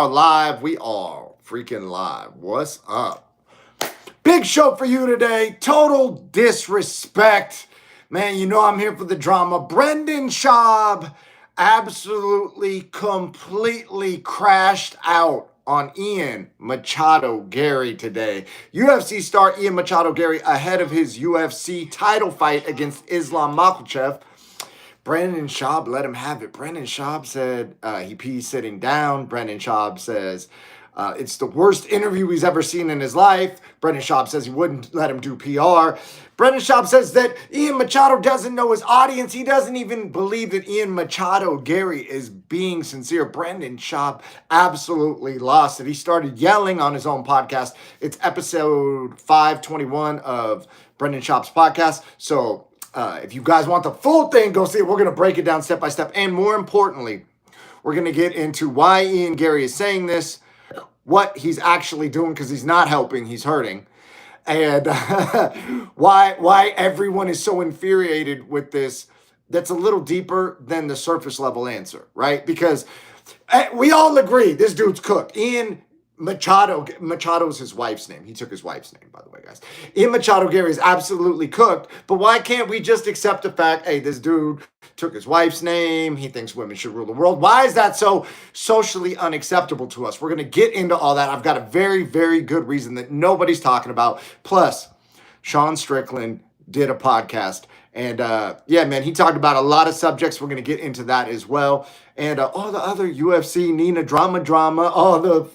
live. We are freaking live. What's up? Big show for you today. Total disrespect. Man, you know I'm here for the drama. Brendan Schaub absolutely, completely crashed out on Ian Machado Garry today. UFC star Ian Machado Garry ahead of his UFC title fight against Islam Makhachev. Brendan Schaub let him have it. Brendan Schaub said he pees sitting down. Brendan Schaub says it's the worst interview he's ever seen in his life. Brendan Schaub says he wouldn't let him do PR. Brendan Schaub says that Ian Machado doesn't know his audience. He doesn't even believe that Ian Machado Garry is being sincere. Brendan Schaub absolutely lost it. He started yelling on his own podcast. It's episode 521 of Brendan Schaub's podcast. So if you guys want the full thing, go see it. We're going to break it down step by step. And more importantly, we're going to get into why Ian Garry is saying this, what he's actually doing, because he's not helping, he's hurting, and why everyone is so infuriated with this. That's a little deeper than the surface level answer, right? Because we all agree this dude's cooked. Ian Machado's his wife's name. He took his wife's name, by the way, guys. Ian Machado Garry is absolutely cooked, but why can't we just accept the fact, hey, this dude took his wife's name. He thinks women should rule the world. Why is that so socially unacceptable to us? We're going to get into all that. I've got a very, very good reason that nobody's talking about. Plus, Sean Strickland did a podcast. And yeah, man, he talked about a lot of subjects. We're going to get into that as well. And all the other UFC, Nina drama, all the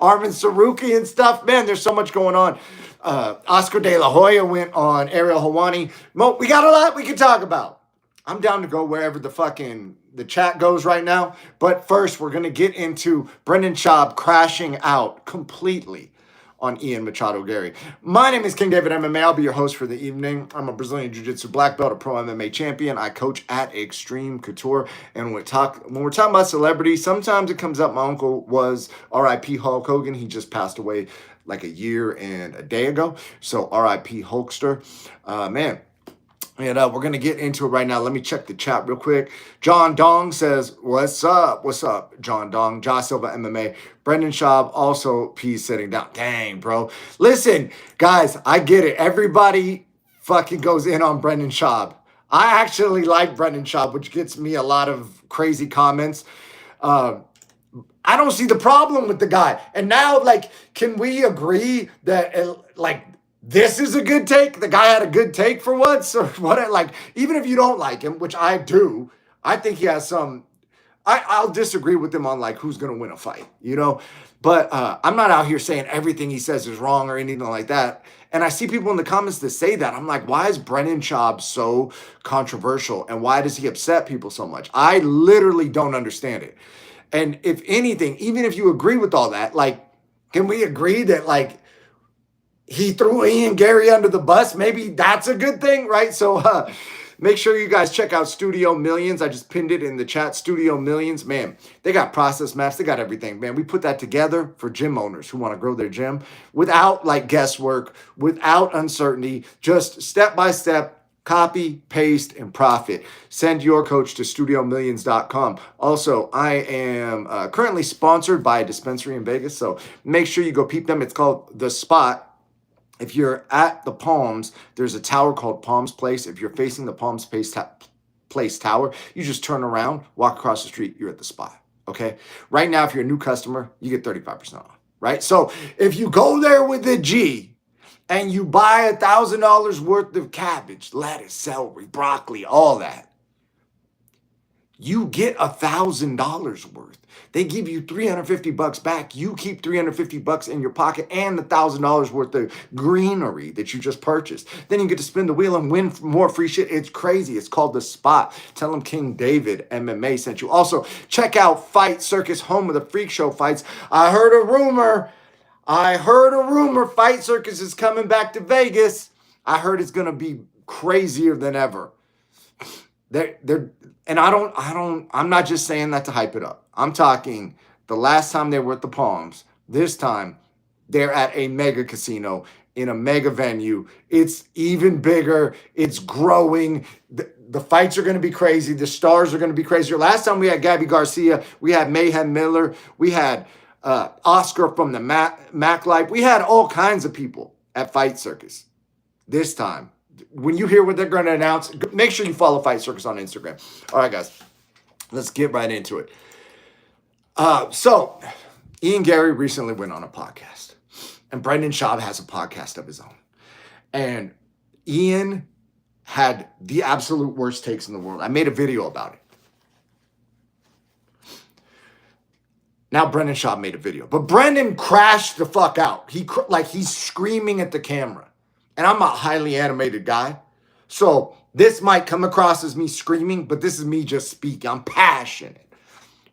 Armin Saruki and stuff. Man, there's so much going on. Oscar De La Hoya went on Ariel Helwani. We got a lot we can talk about. I'm down to go wherever the chat goes right now. But first, we're going to get into Brendan Schaub crashing out completely on Ian Machado Garry. My name is King David MMA. I'll be your host for the evening. I'm a Brazilian Jiu-Jitsu black belt, a pro MMA champion. I coach at Extreme Couture. And when we're talking about celebrities, sometimes it comes up. My uncle was R.I.P. Hulk Hogan. He just passed away like a year and a day ago. So R.I.P. Hulkster. Man. And we're going to get into it right now. Let me check the chat real quick. John Dong says, what's up? What's up, John Dong? Josh Silva MMA. Brendan Schaub also pees sitting down. Dang, bro. Listen, guys, I get it. Everybody fucking goes in on Brendan Schaub. I actually like Brendan Schaub, which gets me a lot of crazy comments. I don't see the problem with the guy. And now, can we agree that, this is a good take? The guy had a good take for once? Or what? Even if you don't like him, which I do, I think he has some... I'll disagree with him on, who's going to win a fight, But I'm not out here saying everything he says is wrong or anything like that. And I see people in the comments that say that. I'm like, why is Brendan Schaub so controversial? And why does he upset people so much? I literally don't understand it. And if anything, even if you agree with all that, can we agree that, he threw Ian Garry under the bus? Maybe that's a good thing, right? So make sure you guys check out Studio Millions. I just pinned it in the chat. Studio Millions, man, they got process maps. They got everything, man. We put that together for gym owners who want to grow their gym without guesswork, without uncertainty, just step by step. Copy, paste, and profit. Send your coach to studiomillions.com. Also, I am currently sponsored by a dispensary in Vegas, so make sure you go peep them. It's called The Spot. If you're at the Palms, there's a tower called Palms Place. If you're facing the Palms Place tower, you just turn around, walk across the street, you're at the Spot, okay? Right now, if you're a new customer, you get 35% off, right? So if you go there with a G and you buy $1,000 worth of cabbage, lettuce, celery, broccoli, all that, you get $1,000 worth. They give you $350 back. You keep $350 in your pocket and the $1,000 worth of greenery that you just purchased. Then you get to spin the wheel and win more free shit. It's crazy. It's called The Spot. Tell them King David MMA sent you. Also, check out Fight Circus, home of the freak show fights. I heard a rumor. Fight Circus is coming back to Vegas. I heard it's going to be crazier than ever. I'm not just saying that to hype it up. I'm talking the last time they were at the Palms. This time, they're at a mega casino in a mega venue. It's even bigger. It's growing. The fights are going to be crazy. The stars are going to be crazier. Last time we had Gabby Garcia. We had Mayhem Miller. We had Oscar from the Mac Life. We had all kinds of people at Fight Circus this time. When you hear what they're going to announce, make sure you follow Fight Circus on Instagram. All right, guys, let's get right into it. So Ian Garry recently went on a podcast, and Brendan Schaub has a podcast of his own. And Ian had the absolute worst takes in the world. I made a video about it. Now Brendan Schaub made a video, but Brendan crashed the fuck out. He's screaming at the camera. And I'm a highly animated guy. So this might come across as me screaming, but this is me just speaking. I'm passionate.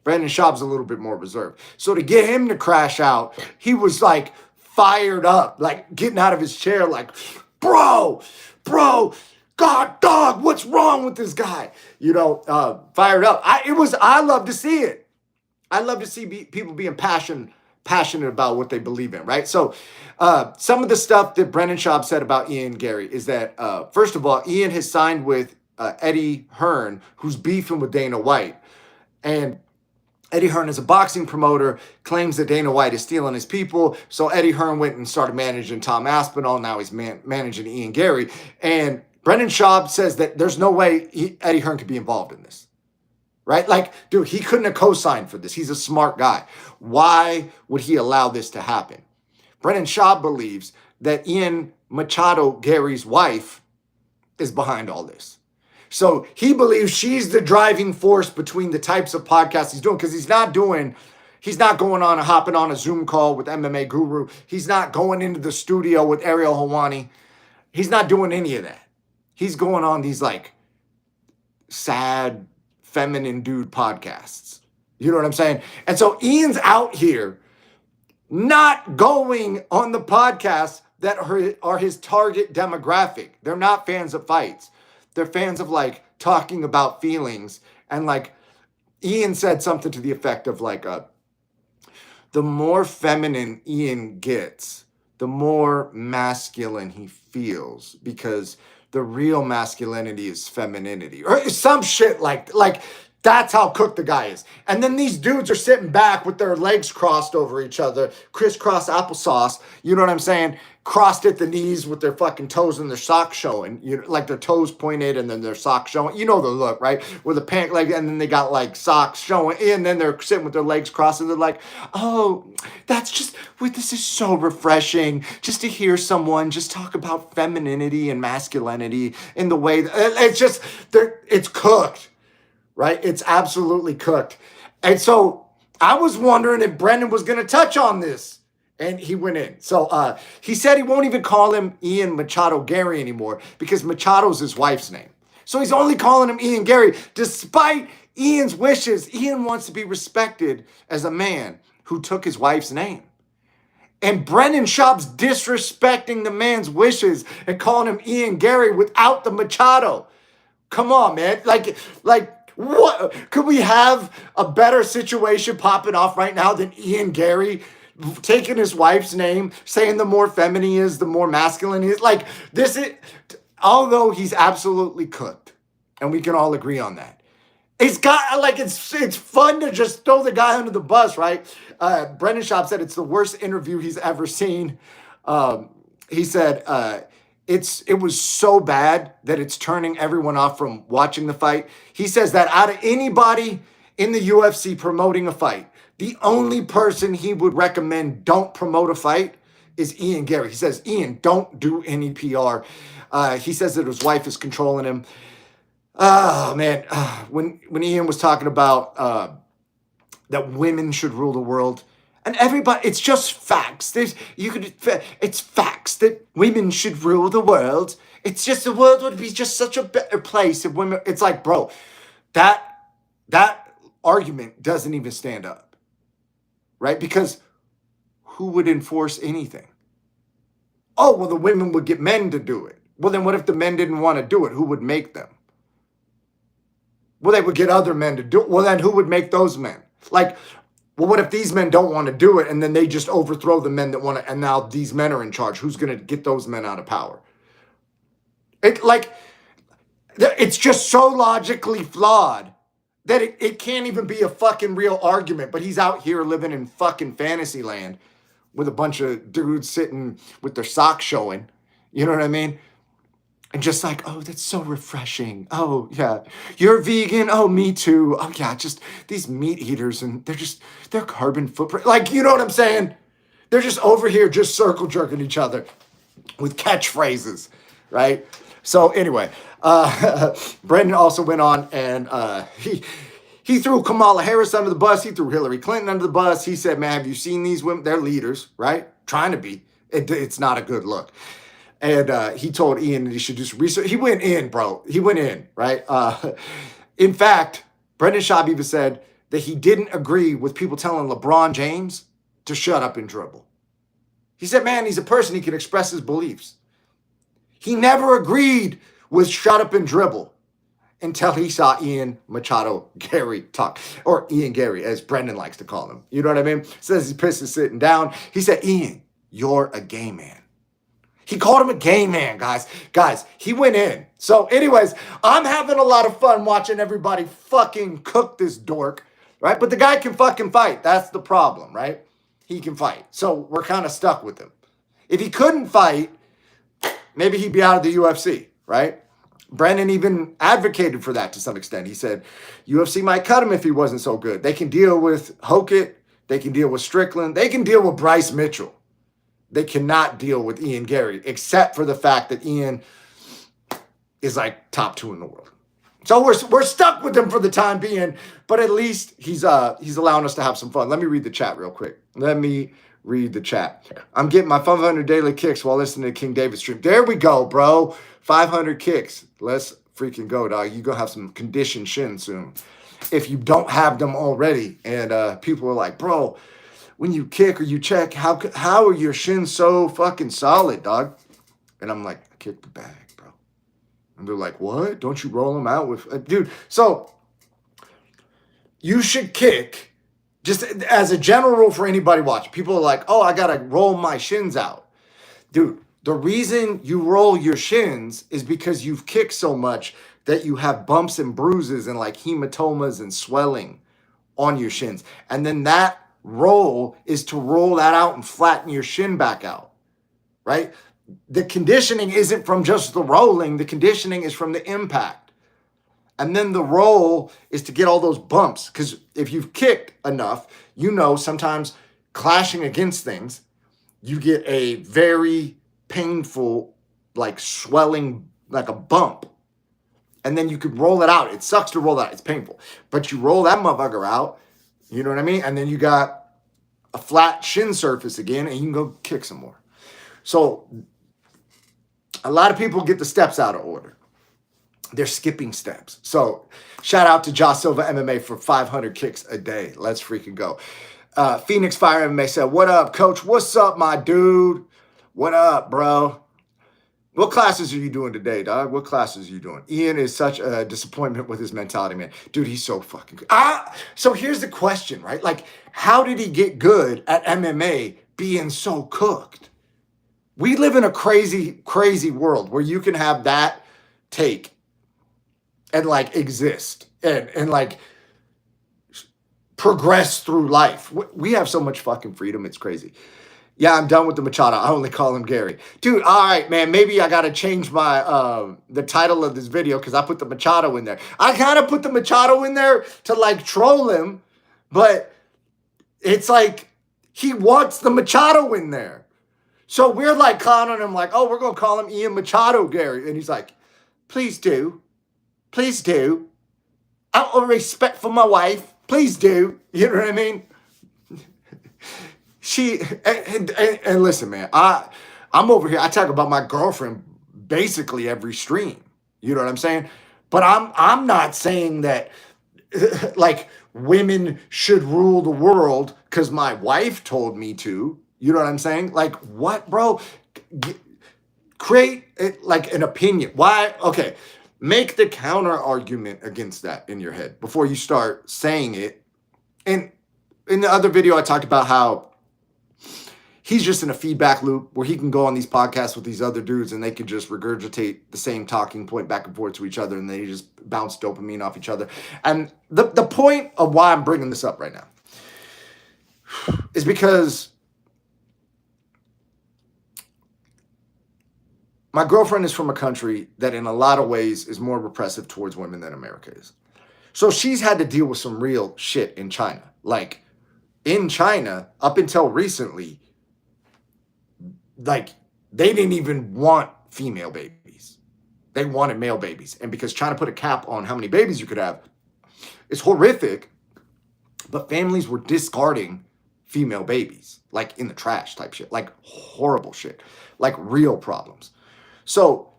Brendan Schaub's a little bit more reserved. So to get him to crash out, he was like fired up, like getting out of his chair, like, bro, God, dog, what's wrong with this guy? Fired up. I love to see it. I love to see people being passionate about what they believe in, right? So some of the stuff that Brendan Schaub said about Ian Garry is that, first of all, Ian has signed with Eddie Hearn, who's beefing with Dana White. And Eddie Hearn is a boxing promoter, claims that Dana White is stealing his people. So Eddie Hearn went and started managing Tom Aspinall. Now he's managing Ian Garry. And Brendan Schaub says that there's no way Eddie Hearn could be involved in this. Right? Like, dude, he couldn't have co-signed for this. He's a smart guy. Why would he allow this to happen? Brendan Schaub believes that Ian Machado Garry's wife is behind all this. So he believes she's the driving force between the types of podcasts he's doing, because he's not going on hopping on a Zoom call with MMA Guru. He's not going into the studio with Ariel Helwani. He's not doing any of that. He's going on these like sad, feminine dude podcasts. You know what I'm saying? And so Ian's out here not going on the podcasts that are his target demographic. They're not fans of fights. They're fans of like talking about feelings. And like Ian said something to the effect of like, the more feminine Ian gets, the more masculine he feels, because the real masculinity is femininity, or some shit like that's how cooked the guy is. And then these dudes are sitting back with their legs crossed over each other, crisscross applesauce, you know what I'm saying? Crossed at the knees with their fucking toes and their socks showing, like their toes pointed and then their socks showing. You know the look, right? With the pant leg, and then they got like socks showing, and then they're sitting with their legs crossed, and they're like, oh, this is so refreshing just to hear someone just talk about femininity and masculinity in the way that it's cooked. Right? It's absolutely cooked. And so I was wondering if Brendan was going to touch on this. And he went in. So he said he won't even call him Ian Machado Garry anymore, because Machado's his wife's name. So he's only calling him Ian Garry, despite Ian's wishes. Ian wants to be respected as a man who took his wife's name. And Brendan Schaub's disrespecting the man's wishes and calling him Ian Garry without the Machado. Come on, man. Like, what? Could we have a better situation popping off right now than Ian Garry taking his wife's name, saying the more feminine he is, the more masculine he is? Like, this is, although he's absolutely cooked, and we can all agree on that. It's fun to just throw the guy under the bus, right? Brendan Schaub said it's the worst interview he's ever seen. He said, it was so bad that it's turning everyone off from watching the fight. He says that out of anybody in the UFC promoting a fight, the only person he would recommend don't promote a fight is Ian Garry. He says, Ian, don't do any PR. He says that his wife is controlling him. Oh, man. When Ian was talking about that women should rule the world, and everybody, it's just facts. It's facts that women should rule the world. It's just, the world would be just such a better place if women. It's like, bro, that argument doesn't even stand up, right? Because who would enforce anything? Oh, well, the women would get men to do it. Well, then what if the men didn't want to do it? Who would make them? Well, they would get other men to do it. Well, then who would make those men? Like, well, what if these men don't want to do it, and then they just overthrow the men that want to, and now these men are in charge? Who's going to get those men out of power? It's just so logically flawed that it can't even be a fucking real argument, but he's out here living in fucking fantasy land with a bunch of dudes sitting with their socks showing. You know what I mean? And just like, oh, that's so refreshing. Oh, yeah. You're vegan. Oh, me too. Oh, yeah. Just these meat eaters, and they're carbon footprint. Like, you know what I'm saying? They're just over here just circle jerking each other with catchphrases, right? So anyway, Brendan also went on and he threw Kamala Harris under the bus. He threw Hillary Clinton under the bus. He said, man, have you seen these women? They're leaders, right? Trying to be. It's not a good look. And he told Ian that he should do some research. He went in, bro. He went in, right? In fact, Brendan Schaub even said that he didn't agree with people telling LeBron James to shut up and dribble. He said, man, he's a person. He can express his beliefs. He never agreed with shut up and dribble until he saw Ian Garry talk, or Ian Garry, as Brendan likes to call him. You know what I mean? Says he's pissed and sitting down. He said, Ian, you're a gay man. He called him a gay man, guys. Guys, he went in. So anyways, I'm having a lot of fun watching everybody fucking cook this dork, right? But the guy can fucking fight. That's the problem, right? He can fight. So we're kind of stuck with him. If he couldn't fight, maybe he'd be out of the UFC, right? Brendan even advocated for that to some extent. He said, UFC might cut him if he wasn't so good. They can deal with Hokett. They can deal with Strickland. They can deal with Bryce Mitchell. They cannot deal with Ian Garry, except for the fact that Ian is like top 2 in the world. So we're stuck with him for the time being, but at least he's allowing us to have some fun. Let me read the chat real quick. Let me read the chat. I'm getting my 500 daily kicks while listening to King David stream. There we go, bro. 500 kicks. Let's freaking go, dog. You're going to have some conditioned shin soon if you don't have them already. And people are like, bro, when you kick or you check, how are your shins so fucking solid, dog? And I'm like, I kick the bag, bro. And they're like, what? Don't you roll them out with... Dude, so you should kick, just as a general rule for anybody watching. People are like, oh, I got to roll my shins out. Dude, the reason you roll your shins is because you've kicked so much that you have bumps and bruises and like hematomas and swelling on your shins. And then that roll is to roll that out and flatten your shin back out, right? The conditioning isn't from just the rolling. The conditioning is from the impact. And then the roll is to get all those bumps. Because if you've kicked enough, you know sometimes clashing against things, you get a very painful, like swelling, like a bump. And then you could roll it out. It sucks to roll that. It's painful. But you roll that motherfucker out, you know what I mean? And then you got a flat shin surface again, and you can go kick some more. So a lot of people get the steps out of order. They're skipping steps. So shout out to Josh Silva MMA for 500 kicks a day. Let's freaking go. Phoenix Fire MMA said, what up, coach? What's up, my dude? What up, bro? What classes are you doing today, dog? What classes are you doing? Ian is such a disappointment with his mentality, man. Dude, he's so fucking good. So here's the question, right? Like, how did he get good at MMA being so cooked? We live in a crazy, crazy world where you can have that take and like exist and like progress through life. We have so much fucking freedom. It's crazy. Yeah, I'm done with the Machado. I only call him Gary. Dude, all right, man. Maybe I got to change my the title of this video because I put the Machado in there. I kind of put the Machado in there to like troll him, but it's like he wants the Machado in there. So we're like clowning him like, oh, we're going to call him Ian Machado Gary. And he's like, please do. Please do. Out of respect for my wife, please do. You know what I mean? And listen, man, I'm over here. I talk about my girlfriend basically every stream. You know what I'm saying? But I'm not saying that like women should rule the world because my wife told me to. You know what I'm saying? Like what, bro? Create like an opinion. Why? Okay, make the counter argument against that in your head before you start saying it. And in the other video, I talked about how he's just in a feedback loop where he can go on these podcasts with these other dudes and they can just regurgitate the same talking point back and forth to each other, and they just bounce dopamine off each other. And the point of why I'm bringing this up right now is because my girlfriend is from a country that in a lot of ways is more repressive towards women than America is. So she's had to deal with some real shit in China. Like, in China, up until recently, like, they didn't even want female babies. They wanted male babies. And because China put a cap on how many babies you could have, it's horrific, but families were discarding female babies, like in the trash type shit, like horrible shit, like real problems. So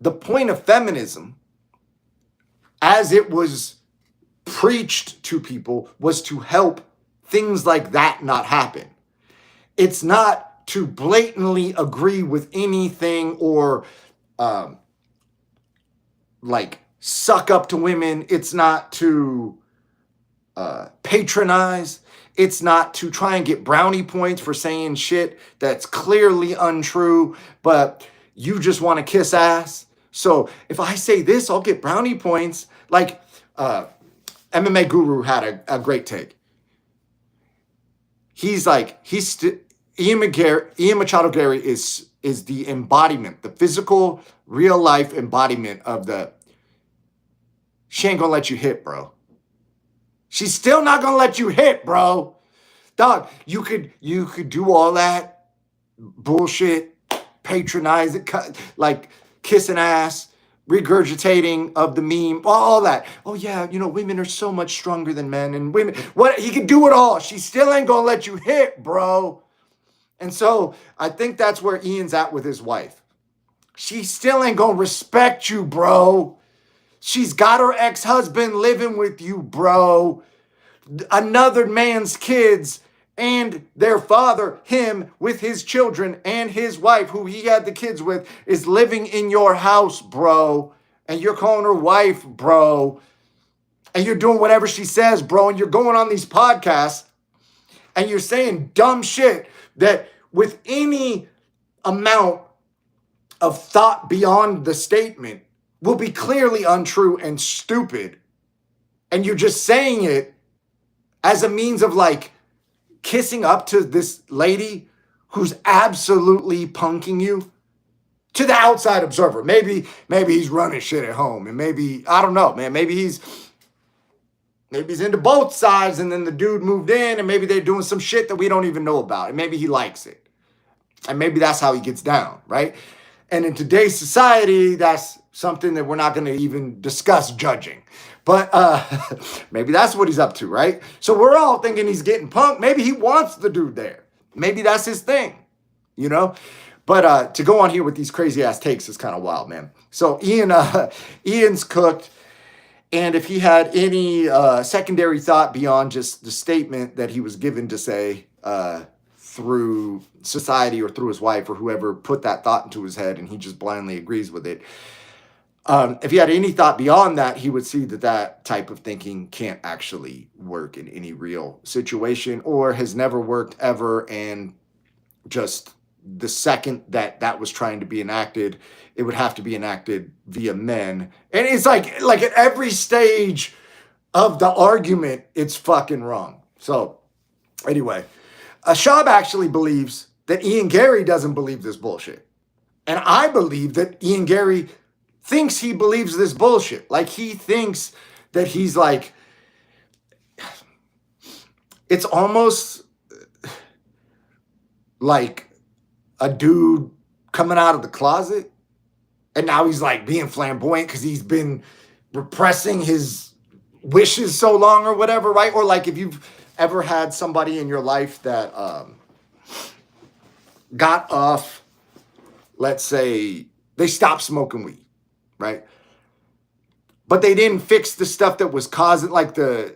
the point of feminism, as it was preached to people, was to help things like that not happen. It's not to blatantly agree with anything or like suck up to women. It's not to patronize. It's not to try and get brownie points for saying shit that's clearly untrue, but you just want to kiss ass. So if I say this, I'll get brownie points. Like MMA Guru had a great take. He's like, Ian Machado Garry is the embodiment, the physical, real life embodiment of the, she ain't gonna let you hit, bro. She's still not gonna let you hit, bro. Dog, you could do all that bullshit, patronize it, like kissing ass, regurgitating of the meme, all that. Oh yeah, you know, women are so much stronger than men, and women, what, he can do it all. She still ain't gonna let you hit, bro. And so I think that's where Ian's at with his wife. She still ain't gonna respect you, bro. She's got her ex-husband living with you, bro. Another man's kids and their father, him with his children and his wife, who he had the kids with, is living in your house, bro. And you're calling her wife, bro. And you're doing whatever she says, bro. And you're going on these podcasts and you're saying dumb shit that with any amount of thought beyond the statement will be clearly untrue and stupid. And you're just saying it as a means of like kissing up to this lady who's absolutely punking you to the outside observer. Maybe he's running shit at home, and maybe, I don't know, man, maybe he's into both sides, and then the dude moved in, and maybe they're doing some shit that we don't even know about, and maybe he likes it. And maybe that's how he gets down, right? And in today's society, that's something that we're not going to even discuss judging. But maybe that's what he's up to, right? So we're all thinking he's getting punked. Maybe he wants the dude there. Maybe that's his thing, you know? But to go on here with these crazy ass takes is kind of wild, man. So Ian's cooked. And if he had any secondary thought beyond just the statement that he was given to say through society or through his wife or whoever put that thought into his head and he just blindly agrees with it, if he had any thought beyond that, he would see that that type of thinking can't actually work in any real situation or has never worked ever. And just the second that that was trying to be enacted, it would have to be enacted via men. And it's like at every stage of the argument, it's fucking wrong. So anyway, Schaub actually believes that Ian Garry doesn't believe this bullshit. And I believe that Ian Garry thinks he believes this bullshit. Like he thinks that he's like, it's almost like a dude coming out of the closet and now he's like being flamboyant because he's been repressing his wishes so long or whatever, right? Or like if you've ever had somebody in your life that got off, let's say they stopped smoking weed, right? But they didn't fix the stuff that was causing, like the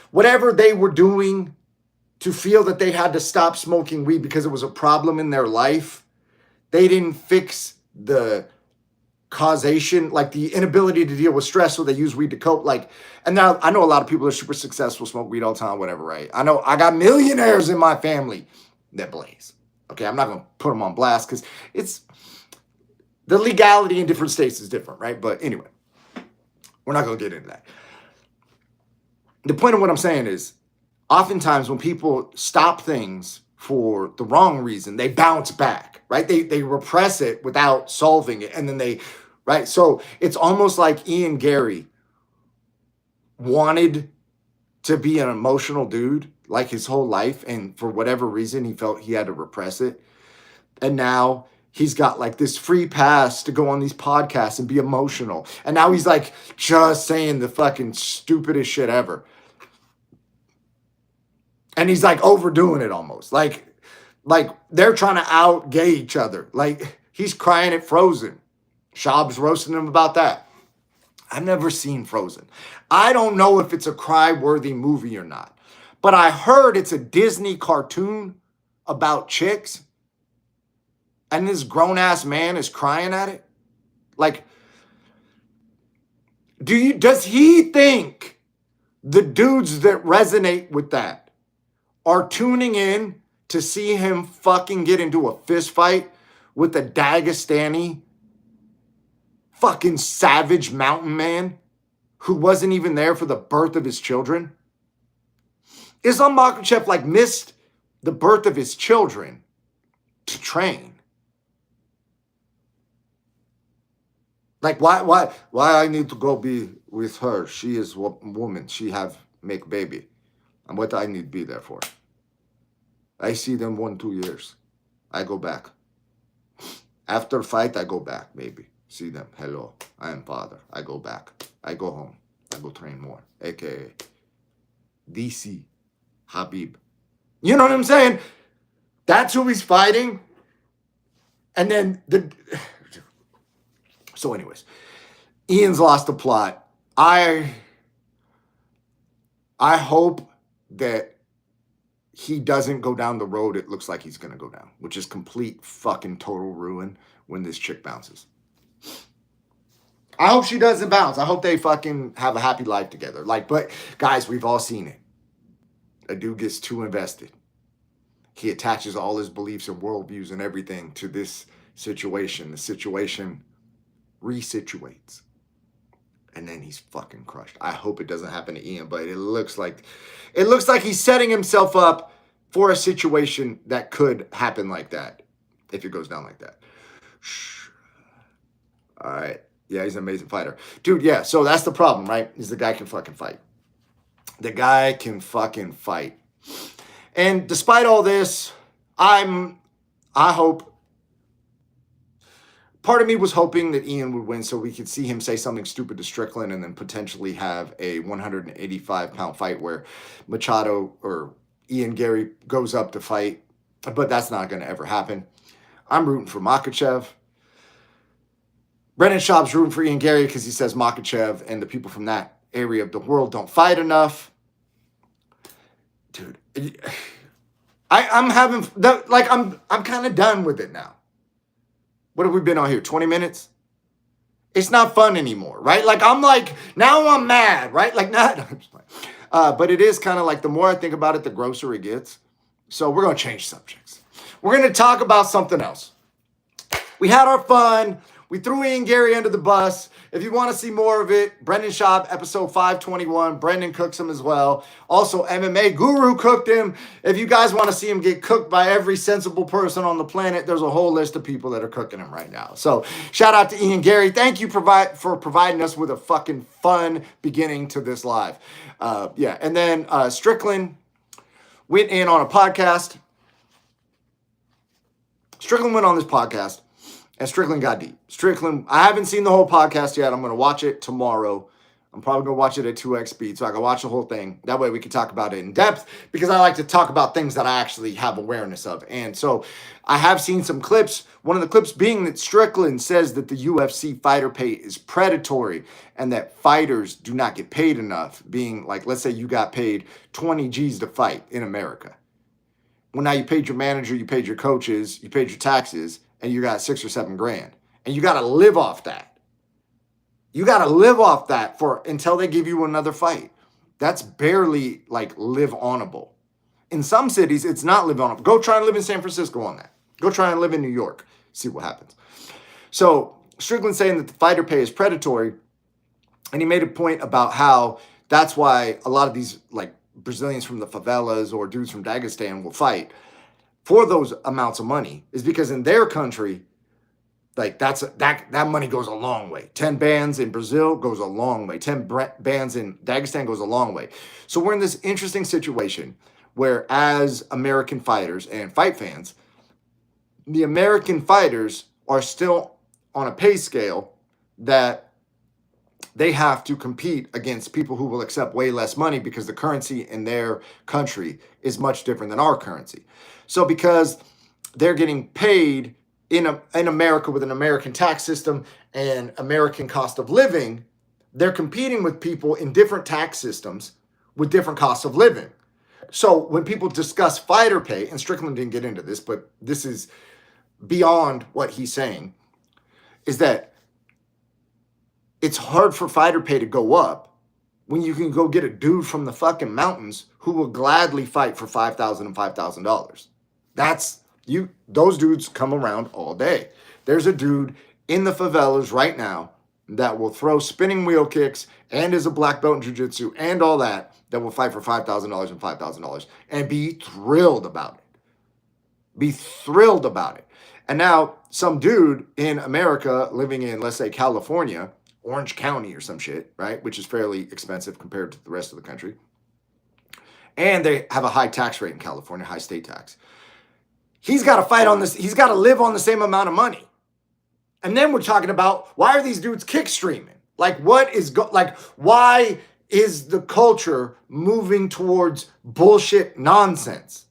whatever they were doing to feel that they had to stop smoking weed because it was a problem in their life. They didn't fix the causation, like the inability to deal with stress, so they use weed to cope. Like, and now I know a lot of people are super successful, smoke weed all the time, whatever, right? I know I got millionaires in my family that blaze. Okay, I'm not going to put him on blast because it's the legality in different states is different, right? But anyway, we're not going to get into that. The point of what I'm saying is, oftentimes when people stop things for the wrong reason, they bounce back, right? They repress it without solving it, and then they, right? So it's almost like Ian Garry wanted to be an emotional dude like his whole life, and for whatever reason he felt he had to repress it, and now he's got like this free pass to go on these podcasts and be emotional, and now he's like just saying the fucking stupidest shit ever, and he's like overdoing it almost, like they're trying to out gay each other, like he's crying at Frozen. Schaub's roasting him about that. I've never seen Frozen. I don't know if it's a cry-worthy movie or not, but I heard it's a Disney cartoon about chicks, and this grown-ass man is crying at it. Like, does he think the dudes that resonate with that are tuning in to see him fucking get into a fist fight with a Dagestani fucking savage mountain man who wasn't even there for the birth of his children? Islam Makhachev like missed the birth of his children to train. Like why I need to go be with her? She is a woman. She have make baby. And what I need to be there for? I see them 1-2 years. I go back. After fight, I go back maybe. See them. Hello, I am father. I go back. I go home. I go train more. AKA DC Habib. You know what I'm saying? That's who he's fighting. And then so anyways, Ian's lost the plot. I hope that he doesn't go down the road it looks like he's going to go down, which is complete fucking total ruin when this chick bounces. I hope she doesn't bounce. I hope they fucking have a happy life together. Like, but guys, we've all seen it. A dude gets too invested. He attaches all his beliefs and worldviews and everything to this situation. The situation resituates. And then he's fucking crushed. I hope it doesn't happen to Ian, but it looks like he's setting himself up for a situation that could happen like that if it goes down like that. All right. Yeah, he's an amazing fighter. Dude, yeah, so that's the problem, right? Is the guy can fucking fight. The guy can fucking fight. And despite all this, I hope, part of me was hoping that Ian would win so we could see him say something stupid to Strickland and then potentially have a 185-pound fight where Machado or Ian Garry goes up to fight. But that's not going to ever happen. I'm rooting for Makhachev. Brendan Schaub's rooting for Ian Garry because he says Makhachev and the people from that area of the world don't fight enough. Dude, I'm kind of done with it now. What have we been on here? 20 minutes? It's not fun anymore, right? Like, now I'm mad, right? Like, but it is kind of like the more I think about it, the grosser it gets. So we're going to change subjects. We're going to talk about something else. We had our fun. We threw Ian Garry under the bus. If you want to see more of it, Brendan Schaub, episode 521. Brendan cooks him as well. Also, MMA Guru cooked him. If you guys want to see him get cooked by every sensible person on the planet, there's a whole list of people that are cooking him right now. So shout out to Ian Garry. Thank you for providing us with a fucking fun beginning to this live. Yeah, and then Strickland went in on a podcast. Strickland went on this podcast. And Strickland got deep. Strickland, I haven't seen the whole podcast yet. I'm going to watch it tomorrow. I'm probably going to watch it at 2x speed so I can watch the whole thing. That way we can talk about it in depth because I like to talk about things that I actually have awareness of. And so I have seen some clips. One of the clips being that Strickland says that the UFC fighter pay is predatory and that fighters do not get paid enough. Being like, let's say you got paid 20 G's to fight in America. Well, now you paid your manager, you paid your coaches, you paid your taxes, and you got $6 or $7 grand. And you got to live off that. You got to live off that until they give you another fight. That's barely like live onable. In some cities, it's not live onable. Go try and live in San Francisco on that. Go try and live in New York. See what happens. So Strickland's saying that the fighter pay is predatory. And he made a point about how that's why a lot of these like Brazilians from the favelas or dudes from Dagestan will fight for those amounts of money, is because in their country, like that money goes a long way. 10 bands in Brazil goes a long way. 10 bands in Dagestan goes a long way. So we're in this interesting situation where, as American fighters and fight fans, the American fighters are still on a pay scale that they have to compete against people who will accept way less money because the currency in their country is much different than our currency. So because they're getting paid in America with an American tax system and American cost of living, they're competing with people in different tax systems with different costs of living. So when people discuss fighter pay, and Strickland didn't get into this, but this is beyond what he's saying, is that it's hard for fighter pay to go up when you can go get a dude from the fucking mountains who will gladly fight for $5,000 and $5,000. That's you. Those dudes come around all day. There's a dude in the favelas right now that will throw spinning wheel kicks and is a black belt in jiu-jitsu and all that will fight for $5,000 and $5,000 and be thrilled about it. Be thrilled about it. And now some dude in America living in, let's say, California, Orange County or some shit, right? Which is fairly expensive compared to the rest of the country. And they have a high tax rate in California, high state tax. He's got to fight on this. He's got to live on the same amount of money. And then we're talking about, why are these dudes kick streaming? Like, what is, why is the culture moving towards bullshit nonsense?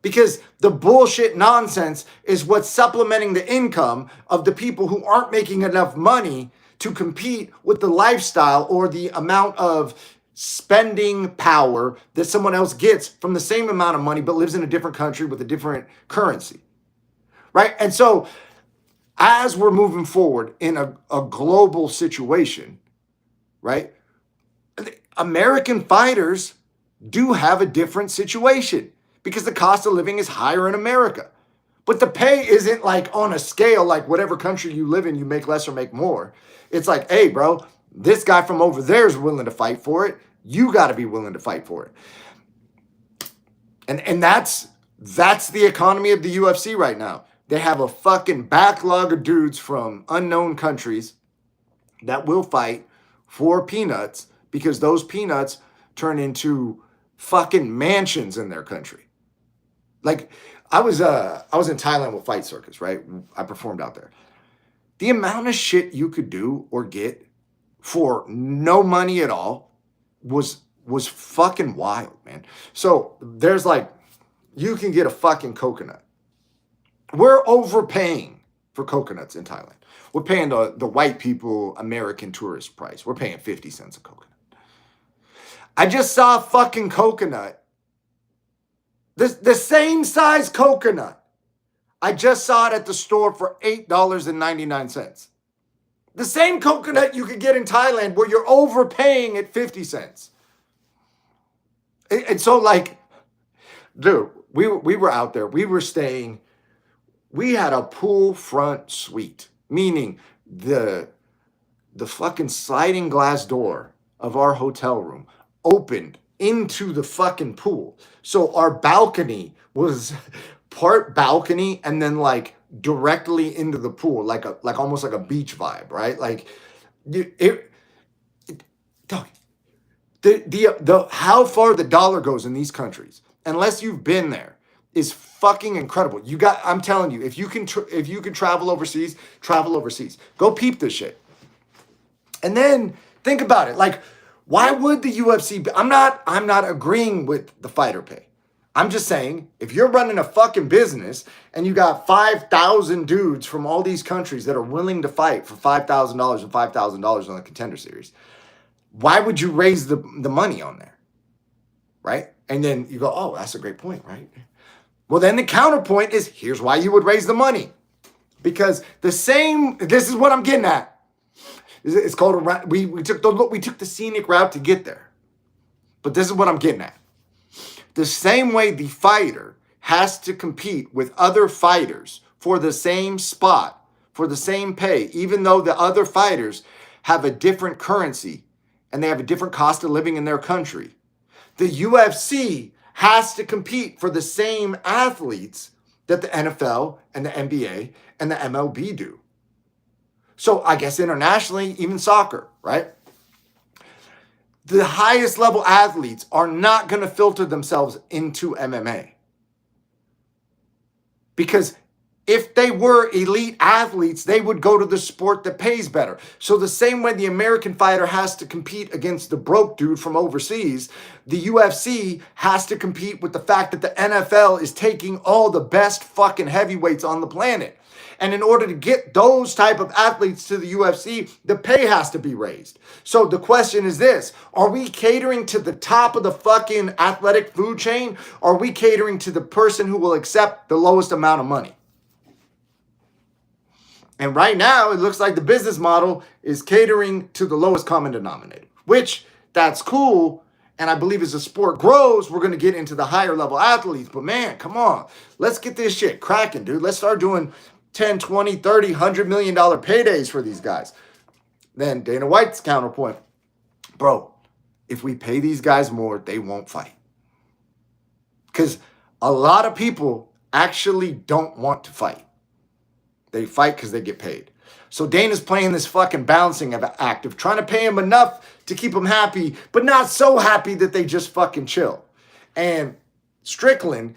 Because the bullshit nonsense is what's supplementing the income of the people who aren't making enough money to compete with the lifestyle or the amount of spending power that someone else gets from the same amount of money but lives in a different country with a different currency, right? And so as we're moving forward in a global situation, right, American fighters do have a different situation because the cost of living is higher in America. But the pay isn't like on a scale like whatever country you live in, you make less or make more. It's like, hey, bro, this guy from over there is willing to fight for it. You got to be willing to fight for it. And that's the economy of the UFC right now. They have a fucking backlog of dudes from unknown countries that will fight for peanuts because those peanuts turn into fucking mansions in their country. Like, I was in Thailand with Fight Circus, right? I performed out there. The amount of shit you could do or get for no money at all was fucking wild, man. So there's like, you can get a fucking coconut. We're overpaying for coconuts in Thailand. We're paying the white people American tourist price. We're paying 50 cents a coconut. I just saw a fucking coconut. The same size coconut. I just saw it at the store for $8.99. The same coconut you could get in Thailand where you're overpaying at 50 cents. And so like, dude, we were out there. We were staying. We had a pool front suite, meaning the fucking sliding glass door of our hotel room opened into the fucking pool. So our balcony was part balcony and then like directly into the pool, like almost like a beach vibe, right? Like the how far the dollar goes in these countries, unless you've been there, is fucking incredible. I'm telling you, if you can travel overseas, travel overseas. Go peep this shit. And then think about it. Like, why would the UFC I'm not agreeing with the fighter pay. I'm just saying, if you're running a fucking business and you got 5,000 dudes from all these countries that are willing to fight for $5,000 and $5,000 on the Contender Series, why would you raise the money on there? Right? And then you go, oh, that's a great point, right? Well, then the counterpoint is, here's why you would raise the money. Because this is what I'm getting at. It's called we took the scenic route to get there. But this is what I'm getting at. The same way the fighter has to compete with other fighters for the same spot, for the same pay, even though the other fighters have a different currency and they have a different cost of living in their country. The UFC has to compete for the same athletes that the NFL and the NBA and the MLB do. So I guess internationally, even soccer, right? The highest level athletes are not going to filter themselves into MMA. Because if they were elite athletes, they would go to the sport that pays better. So the same way the American fighter has to compete against the broke dude from overseas, the UFC has to compete with the fact that the NFL is taking all the best fucking heavyweights on the planet. And in order to get those type of athletes to the UFC, the pay has to be raised. So the question is this: are we catering to the top of the fucking athletic food chain? Or are we catering to the person who will accept the lowest amount of money? And right now, it looks like the business model is catering to the lowest common denominator, which that's cool. And I believe as the sport grows, we're going to get into the higher level athletes. But man, come on. Let's get this shit cracking, dude. Let's start doing 10, 20, 30, $100 million paydays for these guys. Then Dana White's counterpoint. Bro, if we pay these guys more, they won't fight. Because a lot of people actually don't want to fight. They fight because they get paid. So Dana's playing this fucking balancing act of trying to pay them enough to keep them happy, but not so happy that they just fucking chill. And Strickland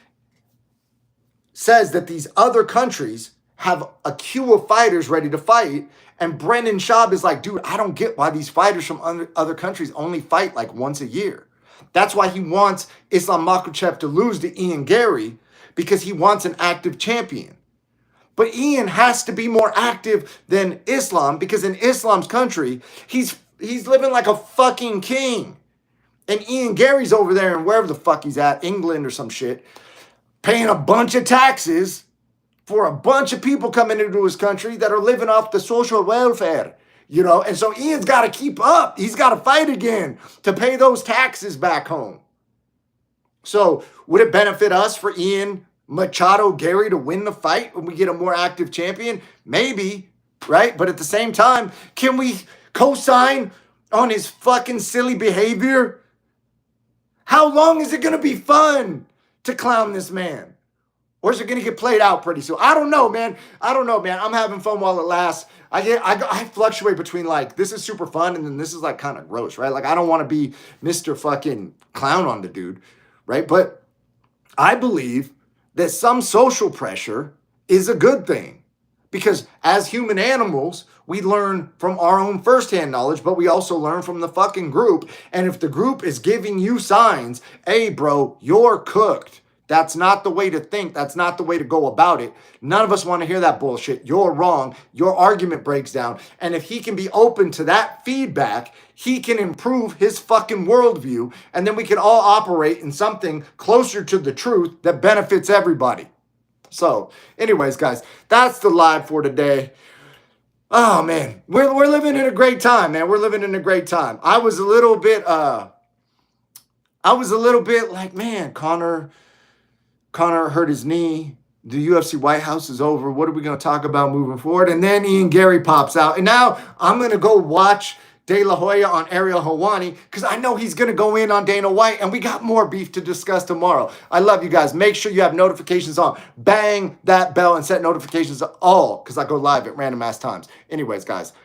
says that these other countries have a queue of fighters ready to fight. And Brendan Schaub is like, dude, I don't get why these fighters from other countries only fight like once a year. That's why he wants Islam Makhachev to lose to Ian Garry, because he wants an active champion. But Ian has to be more active than Islam, because in Islam's country, he's living like a fucking king. And Ian Garry's over there and wherever the fuck he's at, England or some shit, paying a bunch of taxes for a bunch of people coming into his country that are living off the social welfare, you know? And so Ian's got to keep up. He's got to fight again to pay those taxes back home. So would it benefit us for Ian Machado Garry to win the fight when we get a more active champion? Maybe, right? But at the same time, can we co-sign on his fucking silly behavior? How long is it going to be fun to clown this man? Or is it going to get played out pretty soon? I don't know, man. I'm having fun while it lasts. I fluctuate between like, this is super fun and then this is like kind of gross, right? Like I don't want to be Mr. fucking clown on the dude, right? But I believe that some social pressure is a good thing, because as human animals, we learn from our own firsthand knowledge, but we also learn from the fucking group. And if the group is giving you signs, hey bro, you're cooked. That's not the way to think. That's not the way to go about it. None of us want to hear that bullshit. You're wrong. Your argument breaks down. And if he can be open to that feedback, he can improve his fucking worldview. And then we can all operate in something closer to the truth that benefits everybody. So anyways, guys, that's the live for today. Oh man, we're living in a great time, man. We're living in a great time. I was a little bit like, man, Conor hurt his knee. The UFC White House is over. What are we going to talk about moving forward? And then Ian Garry pops out. And now I'm going to go watch De La Hoya on Ariel Helwani, because I know he's going to go in on Dana White. And we got more beef to discuss tomorrow. I love you guys. Make sure you have notifications on. Bang that bell and set notifications to all, because I go live at random ass times. Anyways, guys,